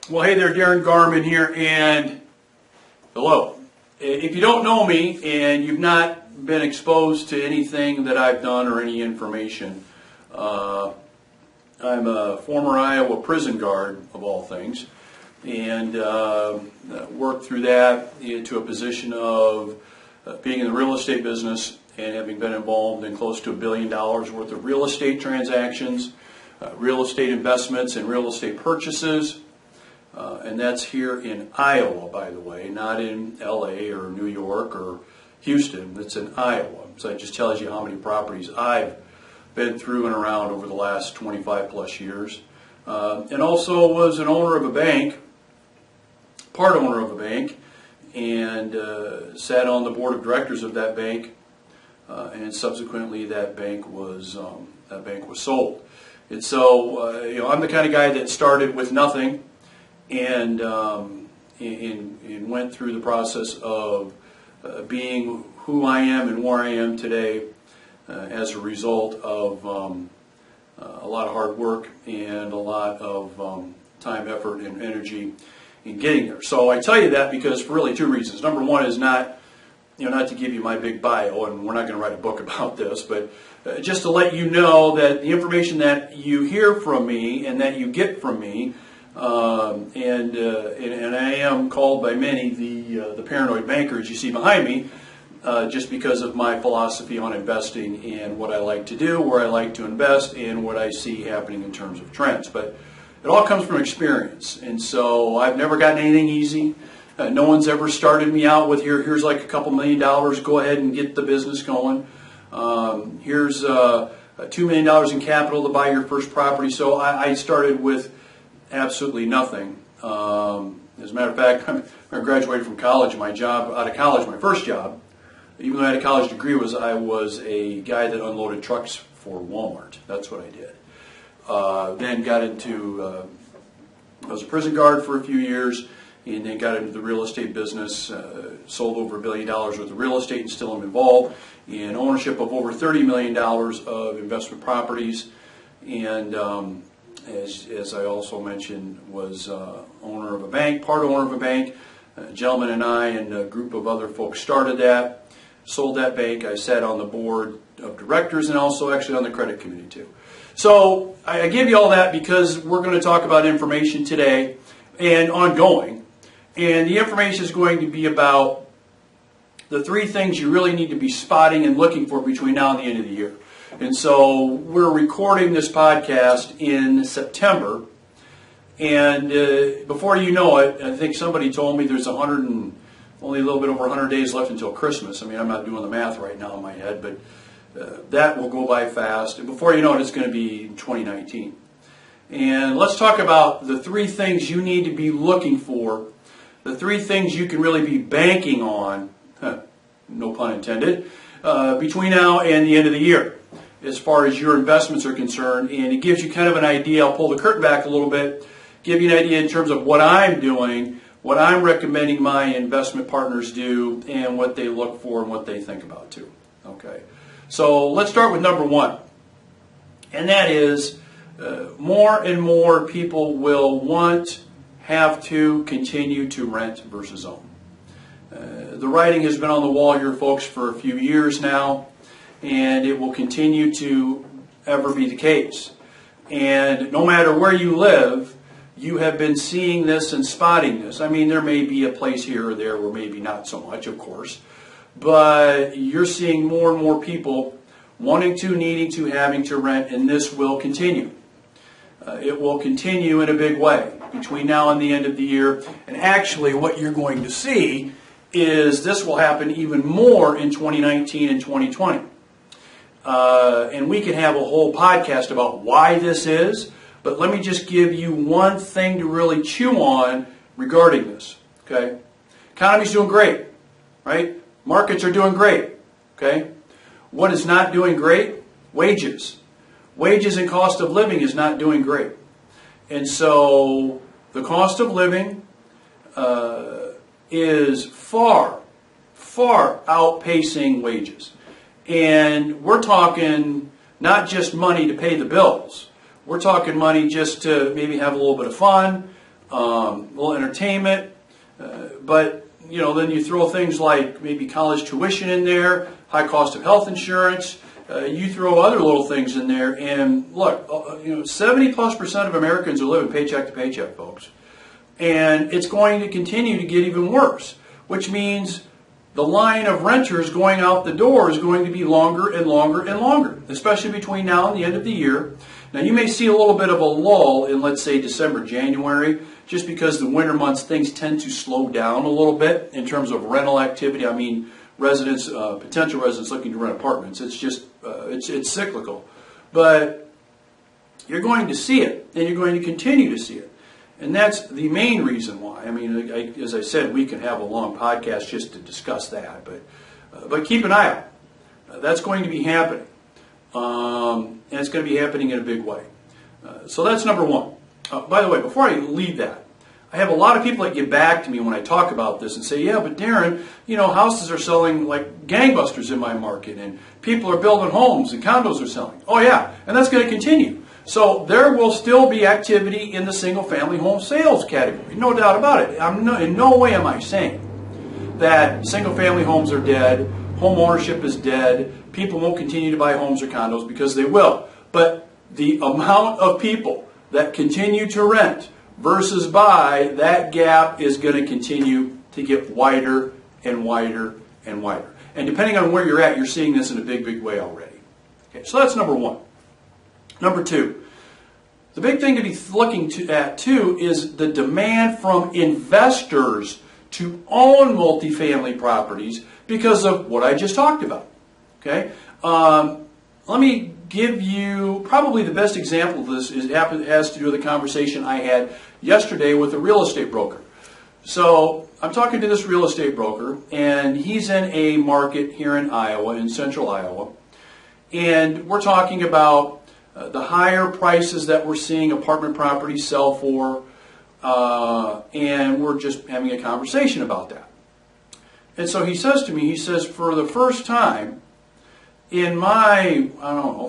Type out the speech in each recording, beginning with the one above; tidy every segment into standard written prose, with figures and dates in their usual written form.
Well, hey there, Darin Garman here, and hello. If you don't know me and you've not been exposed to anything that I've done or any information, I'm a former Iowa prison guard, of all things, and worked through that into a position of being in the real estate business and having been involved in close to $1 billion worth of real estate transactions, real estate investments, and real estate purchases. And that's here in Iowa, by the way, not in LA or New York or Houston. It's in Iowa. So it just tells you how many properties I've been through and around over the last 25 plus years. And also was an owner of a bank, part owner of a bank, and sat on the board of directors of that bank. And subsequently, that bank was sold. And so, I'm the kind of guy that started with nothing. And went through the process of being who I am and where I am today as a result of a lot of hard work and a lot of time, effort, and energy in getting there. So I tell you that because for really two reasons. Number one is not to give you my big bio, and we're not going to write a book about this, but just to let you know that the information that you hear from me and that you get from me. And I am called by many the paranoid banker, as you see behind me, just because of my philosophy on investing and what I like to do, where I like to invest, and what I see happening in terms of trends. But it all comes from experience, and so I've never gotten anything easy. No one's ever started me out with here's like a couple $1 million, go ahead and get the business going. Here's $2 million in capital to buy your first property. So I started with absolutely nothing. As a matter of fact, when I graduated from college, my first job, even though I had a college degree, I was a guy that unloaded trucks for Walmart. That's what I did. Then got into, I was a prison guard for a few years, and then got into the real estate business, sold over $1 billion worth of real estate, and still am involved in ownership of over $30 million of investment properties, and as I also mentioned, was owner of a bank, part owner of a bank. A gentleman and I and a group of other folks started that, sold that bank. I sat on the board of directors and also actually on the credit committee too. So I give you all that because we're going to talk about information today and ongoing. And the information is going to be about the three things you really need to be spotting and looking for between now and the end of the year. And so we're recording this podcast in September, and before you know it, I think somebody told me there's only a little bit over 100 days left until Christmas. I mean, I'm not doing the math right now in my head, but that will go by fast. And before you know it, it's going to be 2019. And let's talk about the three things you need to be looking for, the three things you can really be banking on, no pun intended, between now and the end of the year, as far as your investments are concerned. And it gives you kind of an idea. I'll pull the curtain back a little bit, give you an idea in terms of what I'm doing, what I'm recommending my investment partners do, and what they look for and what they think about too. Okay, so let's start with number one, and that is more and more people will have to continue to rent versus own. The writing has been on the wall here, folks, for a few years now, and it will continue to ever be the case. And no matter where you live, you have been seeing this and spotting this. I mean, there may be a place here or there where maybe not so much, of course, but you're seeing more and more people wanting to, needing to, having to rent, and this will continue. It will continue in a big way between now and the end of the year. And actually, what you're going to see is this will happen even more in 2019 and 2020. And we can have a whole podcast about why this is, but let me just give you one thing to really chew on regarding this. Okay, economy's doing great, right? Markets are doing great. Okay, what is not doing great? Wages. Wages and cost of living is not doing great. And so the cost of living is far outpacing wages. And we're talking not just money to pay the bills. We're talking money just to maybe have a little bit of fun, little entertainment, but then you throw things like maybe college tuition in there, high cost of health insurance. You throw other little things in there, and look, 70+% of Americans are living paycheck to paycheck, folks, and it's going to continue to get even worse, which means the line of renters going out the door is going to be longer and longer and longer, especially between now and the end of the year. Now, you may see a little bit of a lull in, let's say, December, January, just because the winter months, things tend to slow down a little bit in terms of rental activity. I mean, residents, potential residents looking to rent apartments. It's just, it's cyclical. But you're going to see it, and you're going to continue to see it. And that's the main reason why. I mean, as I said, we can have a long podcast just to discuss that. But keep an eye out. That's going to be happening. And it's going to be happening in a big way. So that's number one. By the way, before I leave that, I have a lot of people that get back to me when I talk about this and say, yeah, but Darin, houses are selling like gangbusters in my market, and people are building homes and condos are selling. Oh yeah, and that's going to continue. So there will still be activity in the single-family home sales category, no doubt about it. In no way am I saying that single-family homes are dead, home ownership is dead, people won't continue to buy homes or condos, because they will. But the amount of people that continue to rent versus buy, that gap is going to continue to get wider and wider and wider. And depending on where you're at, you're seeing this in a big, big way already. Okay, so that's number one. Number two, the big thing to be looking at too is the demand from investors to own multifamily properties because of what I just talked about. Okay, let me give you probably the best example of this. Has to do with a conversation I had yesterday with a real estate broker. So I'm talking to this real estate broker, and he's in a market here in Iowa, in central Iowa, and we're talking about the higher prices that we're seeing apartment properties sell for, and we're just having a conversation about that. And so he says to me, for the first time in my,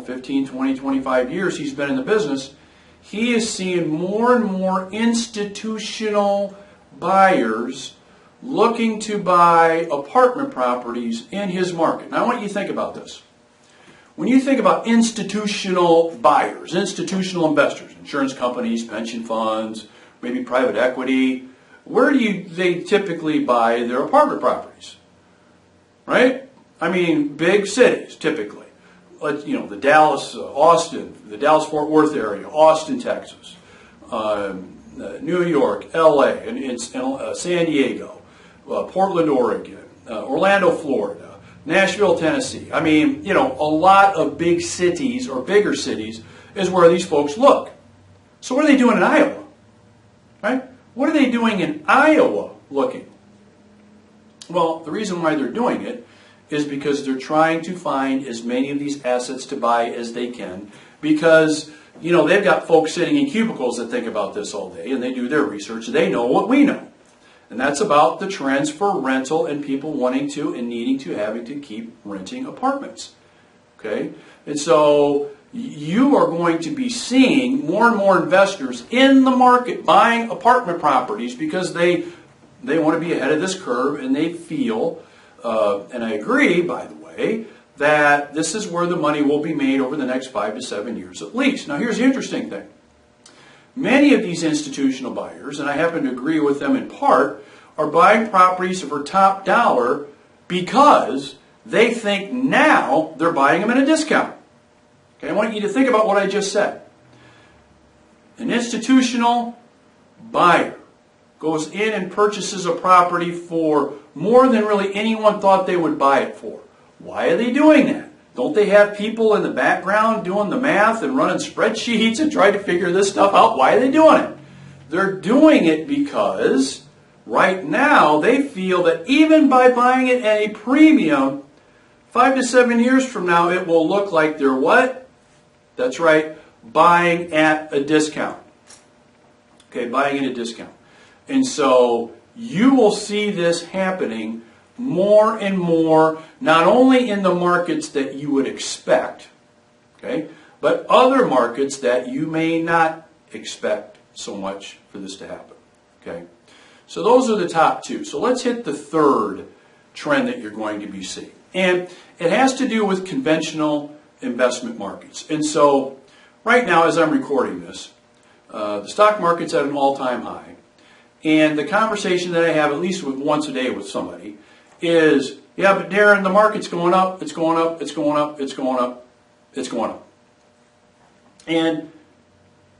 15, 20, 25 years he's been in the business, he is seeing more and more institutional buyers looking to buy apartment properties in his market. Now I want you to think about this. When you think about institutional buyers, institutional investors, insurance companies, pension funds, maybe private equity, where do they typically buy their apartment properties? Right? I mean, big cities, typically. The Dallas, Austin, the Dallas-Fort Worth area, Austin, Texas, New York, LA, and San Diego, Portland, Oregon, Orlando, Florida, Nashville, Tennessee. I mean, a lot of big cities or bigger cities is where these folks look. So what are they doing in Iowa? Right? What are they doing in Iowa looking? Well, the reason why they're doing it is because they're trying to find as many of these assets to buy as they can, because, they've got folks sitting in cubicles that think about this all day, and they do their research. They know what we know. And that's about the trends for rental and people wanting to and needing to, having to keep renting apartments. Okay? And so you are going to be seeing more and more investors in the market buying apartment properties because they want to be ahead of this curve, and they feel, and I agree, by the way, that this is where the money will be made over the next 5 to 7 years at least. Now here's the interesting thing. Many of these institutional buyers, and I happen to agree with them in part, are buying properties for top dollar because they think now they're buying them at a discount. Okay, I want you to think about what I just said. An institutional buyer goes in and purchases a property for more than really anyone thought they would buy it for. Why are they doing that? Don't they have people in the background doing the math and running spreadsheets and trying to figure this stuff out? Why are they doing it? They're doing it because right now they feel that even by buying it at a premium, 5 to 7 years from now it will look like they're what? That's right, buying at a discount. Okay, buying at a discount. And so you will see this happening more and more, not only in the markets that you would expect, okay, but other markets that you may not expect so much for this to happen. Okay, so those are the top two. So let's hit the third trend that you're going to be seeing. And it has to do with conventional investment markets. And so right now, as I'm recording this, the stock market's at an all-time high. And the conversation that I have, at least once a day with somebody, is, yeah, but Darin, the market's going up, it's going up, it's going up, it's going up, it's going up. And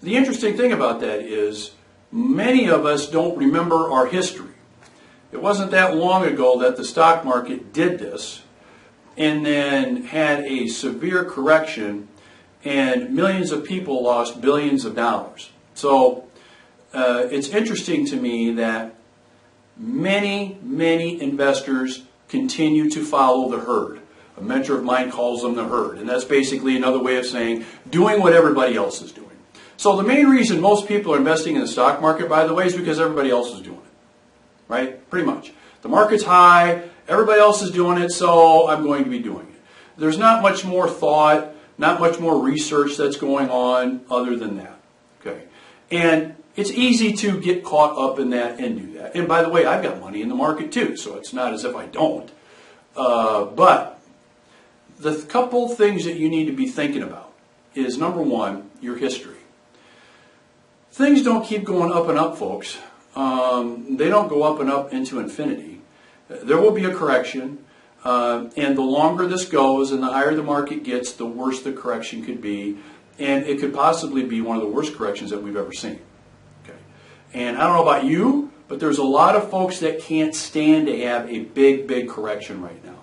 the interesting thing about that is many of us don't remember our history. It wasn't that long ago that the stock market did this and then had a severe correction and millions of people lost billions of dollars. So it's interesting to me that many investors continue to follow the herd. A mentor of mine calls them the herd, and that's basically another way of saying doing what everybody else is doing. So the main reason most people are investing in the stock market, by the way, is because everybody else is doing it. Right? Pretty much. The market's high, everybody else is doing it, so I'm going to be doing it. There's not much more thought, not much more research that's going on other than that. Okay. And it's easy to get caught up in that and do that. And by the way, I've got money in the market too, so it's not as if I don't. But the couple things that you need to be thinking about is, number one, your history. Things don't keep going up and up, folks. They don't go up and up into infinity. There will be a correction, and the longer this goes and the higher the market gets, the worse the correction could be, and it could possibly be one of the worst corrections that we've ever seen. Okay. And I don't know about you, but there's a lot of folks that can't stand to have a big correction right now.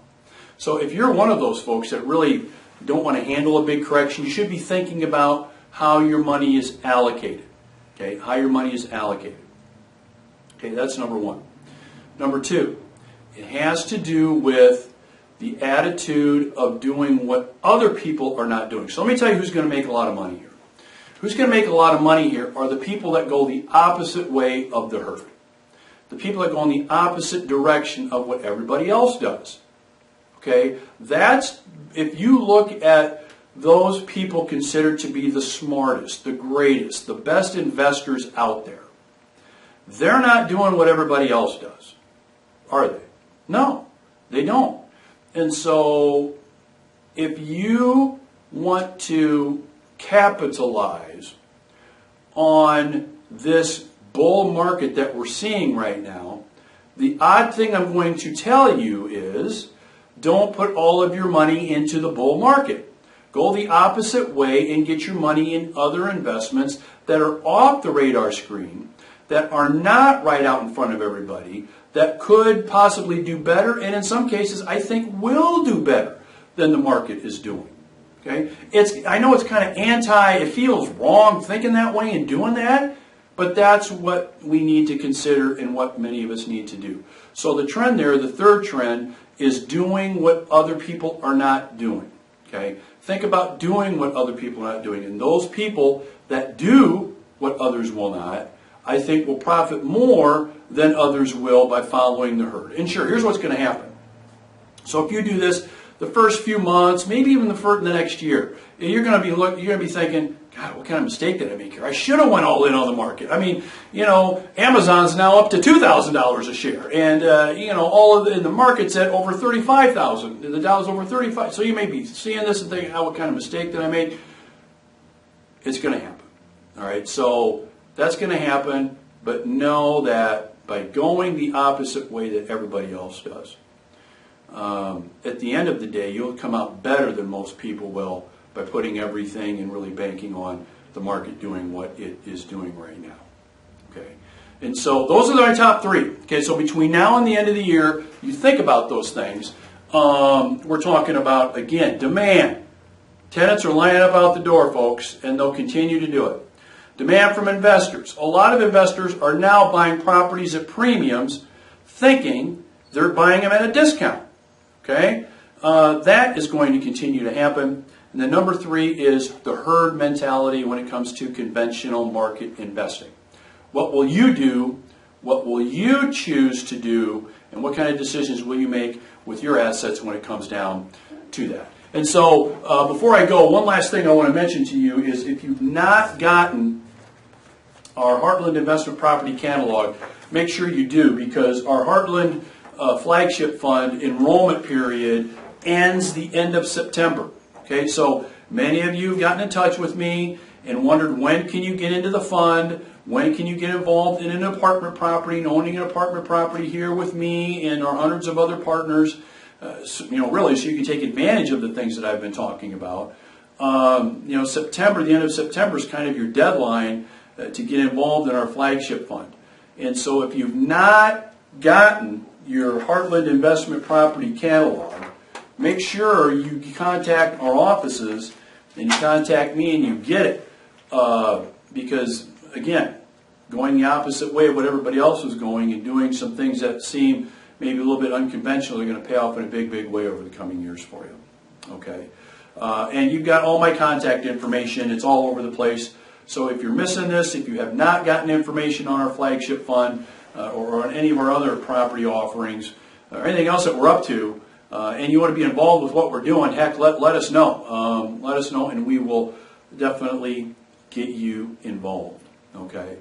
So if you're one of those folks that really don't want to handle a big correction, you should be thinking about how your money is allocated. Okay, how your money is allocated. Okay, that's number one. Number two, it has to do with the attitude of doing what other people are not doing. So let me tell you who's going to make a lot of money here. Who's going to make a lot of money here are the people that go the opposite way of the herd. The people that go in the opposite direction of what everybody else does. Okay, that's, if you look at those people considered to be the smartest, the greatest, the best investors out there, they're not doing what everybody else does, are they? No, they don't. And so if you want to capitalize on this bull market that we're seeing right now, the odd thing I'm going to tell you is don't put all of your money into the bull market. Go the opposite way and get your money in other investments that are off the radar screen, that are not right out in front of everybody, that could possibly do better, and in some cases I think will do better than the market is doing. Okay? I know it's kind of it feels wrong thinking that way and doing that, but that's what we need to consider and what many of us need to do. So the trend there, the third trend, is doing what other people are not doing. Okay? Think about doing what other people are not doing. And those people that do what others will not, I think will profit more than others will by following the herd. And sure, here's what's going to happen. So if you do this the first few months, maybe even the next year, you're going to be thinking, God, what kind of mistake did I make here? I should have went all in on the market. I mean, Amazon's now up to $2,000 a share, and in the market's at over $35,000. The Dow's over 35. So you may be seeing this and thinking, what kind of mistake did I make? It's going to happen. All right, so that's going to happen, but know that by going the opposite way that everybody else does, at the end of the day, you'll come out better than most people will by putting everything and really banking on the market doing what it is doing right now. Okay, and so those are my top three. Okay, so between now and the end of the year, you think about those things. We're talking about, again, demand. Tenants are lining up out the door, folks, and they'll continue to do it. Demand from investors. A lot of investors are now buying properties at premiums, thinking they're buying them at a discount. Okay, that is going to continue to happen. And then number three is the herd mentality when it comes to conventional market investing. What will you do? What will you choose to do? And what kind of decisions will you make with your assets when it comes down to that? And so before I go, one last thing I want to mention to you is if you've not gotten our Heartland Investment Property Catalog, make sure you do, because our Heartland Flagship Fund enrollment period ends the end of September. Okay, so many of you have gotten in touch with me and wondered, when can you get into the fund? When can you get involved in an apartment property and owning an apartment property here with me and our hundreds of other partners? Really, so you can take advantage of the things that I've been talking about. September, the end of September is kind of your deadline to get involved in our flagship fund. And so if you've not gotten your Heartland Investment Property Catalog, make sure you contact our offices and you contact me and you get it. Because, again, going the opposite way of what everybody else is going and doing some things that seem maybe a little bit unconventional are going to pay off in a big, big way over the coming years for you. Okay? And you've got all my contact information. It's all over the place. So if you're missing this, if you have not gotten information on our flagship fund or on any of our other property offerings or anything else that we're up to, and you want to be involved with what we're doing, heck, let us know. Let us know, and we will definitely get you involved. Okay?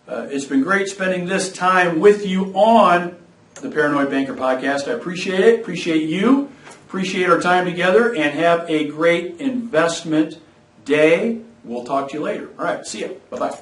It's been great spending this time with you on the Paranoid Banker Podcast. I appreciate it. Appreciate you. Appreciate our time together, and have a great investment day. We'll talk to you later. All right. See you. Bye-bye.